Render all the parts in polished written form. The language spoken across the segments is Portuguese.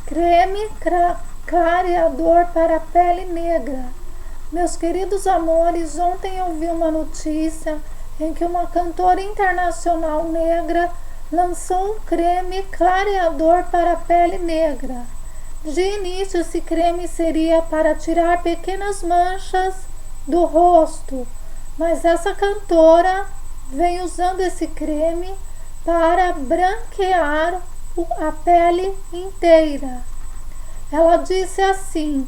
Creme clareador para a pele negra. Meus queridos amores, ontem eu vi uma notícia em que uma cantora internacional negra lançou um creme clareador para a pele negra. De início, esse creme seria para tirar pequenas manchas do rosto, mas essa cantora vem usando esse creme para branquear a pele inteira. Ela disse assim: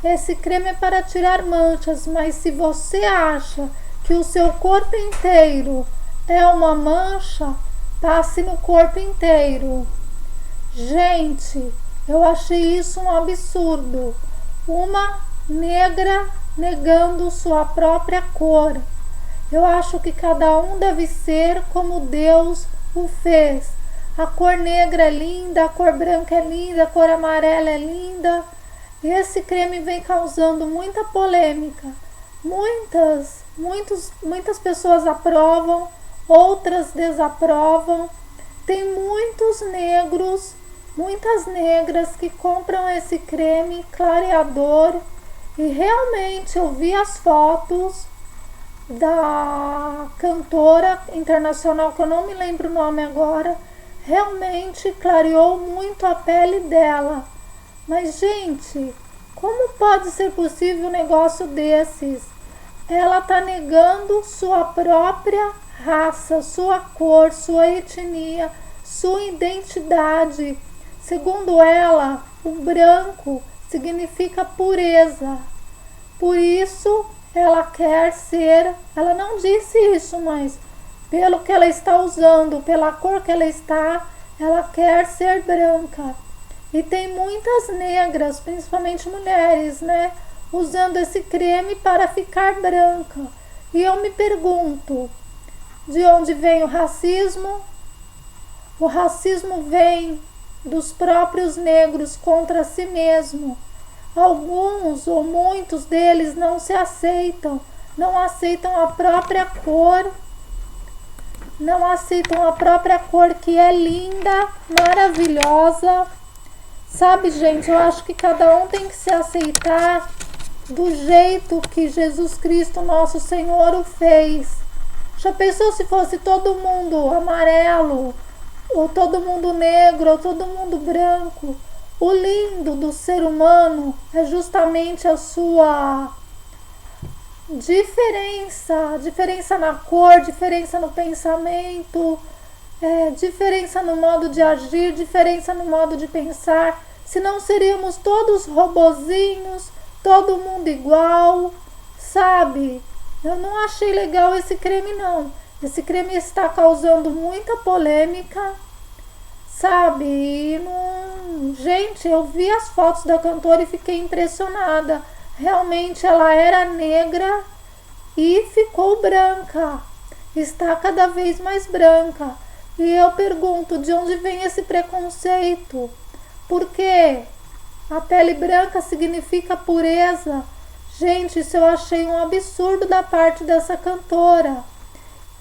esse creme é para tirar manchas, mas se você acha que o seu corpo inteiro é uma mancha, passe no corpo inteiro. Gente, eu achei isso um absurdo. Uma negra negando sua própria cor. Eu acho que cada um deve ser como Deus o fez. A cor negra é linda, a cor branca é linda, a cor amarela é linda. E esse creme vem causando muita polêmica. Muitas pessoas aprovam, outras desaprovam. Tem muitos negros, muitas negras que compram esse creme clareador. E realmente eu vi as fotos da cantora internacional, que eu não me lembro o nome agora, realmente clareou muito a pele dela. Mas, gente, como pode ser possível um negócio desses? Ela está negando sua própria raça, sua cor, sua etnia, sua identidade. Segundo ela, o branco significa pureza. Por isso, ela quer ser, ela não disse isso, mas pelo que ela está usando, pela cor que ela está, ela quer ser branca. E tem muitas negras, principalmente mulheres, né, usando esse creme para ficar branca. E eu me pergunto, de onde vem o racismo? O racismo vem dos próprios negros contra si mesmo. Alguns ou muitos deles não se aceitam, não aceitam a própria cor, que é linda, maravilhosa. Sabe, gente, eu acho que cada um tem que se aceitar do jeito que Jesus Cristo, nosso Senhor, o fez. Já pensou se fosse todo mundo amarelo, ou todo mundo negro, ou todo mundo branco? O lindo do ser humano é justamente a sua diferença na cor, diferença no pensamento, diferença no modo de agir, diferença no modo de pensar. Senão seríamos todos robozinhos, todo mundo igual, sabe? Eu não achei legal esse creme, não. Esse creme está causando muita polêmica, sabe? Gente, eu vi as fotos da cantora e fiquei impressionada. Realmente ela era negra e ficou branca. Está cada vez mais branca. E eu pergunto, de onde vem esse preconceito? Porque a pele branca significa pureza. Gente, isso eu achei um absurdo da parte dessa cantora.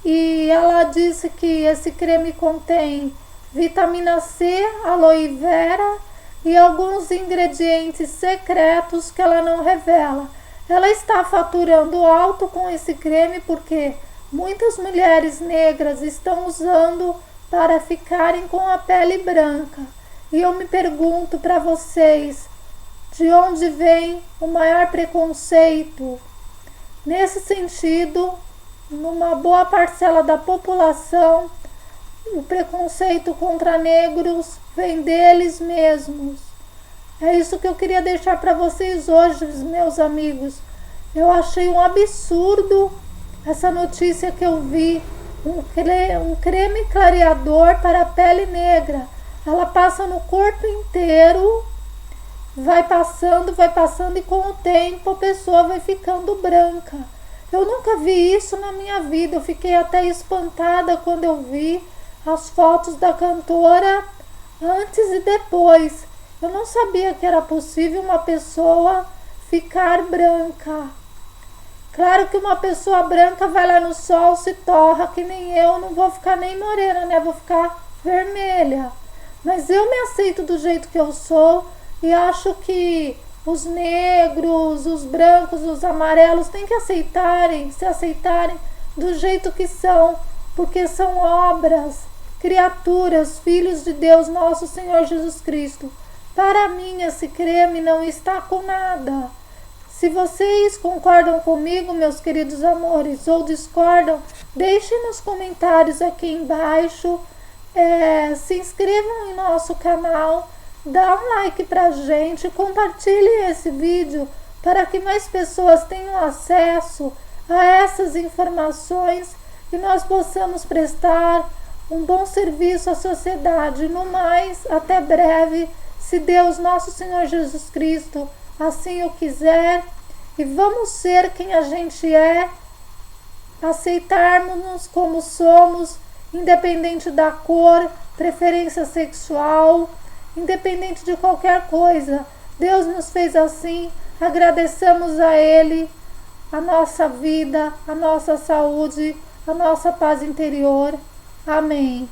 E ela disse que esse creme contém vitamina C, aloe vera e alguns ingredientes secretos que ela não revela. Ela está faturando alto com esse creme porque muitas mulheres negras estão usando para ficarem com a pele branca. E eu me pergunto para vocês, de onde vem o maior preconceito? Nesse sentido, numa boa parcela da população, o preconceito contra negros vem deles mesmos. É isso que eu queria deixar para vocês hoje, meus amigos. Eu achei um absurdo essa notícia que eu vi. Um creme clareador para a pele negra. Ela passa no corpo inteiro, vai passando e com o tempo a pessoa vai ficando branca. Eu nunca vi isso na minha vida. Eu fiquei até espantada quando eu vi as fotos da cantora antes e depois. Eu não sabia que era possível uma pessoa ficar branca. Claro que uma pessoa branca vai lá no sol, se torra, que nem eu, não vou ficar nem morena, né? Vou ficar vermelha. mas eu me aceito do jeito que eu sou e acho que os negros, os brancos, os amarelos têm que se aceitarem do jeito que são, porque são obras, criaturas, filhos de Deus, nosso Senhor Jesus Cristo. Para mim, esse creme não está com nada. Se vocês concordam comigo, meus queridos amores, ou discordam, deixem nos comentários aqui embaixo. Se inscrevam em nosso canal, dá um like pra gente, compartilhem esse vídeo para que mais pessoas tenham acesso a essas informações e nós possamos prestar um bom serviço à sociedade. No mais, até breve, se Deus, nosso Senhor Jesus Cristo, assim o quiser, e vamos ser quem a gente é, aceitarmos-nos como somos, independente da cor, preferência sexual, independente de qualquer coisa. Deus nos fez assim, agradeçamos a Ele a nossa vida, a nossa saúde, a nossa paz interior. Amém.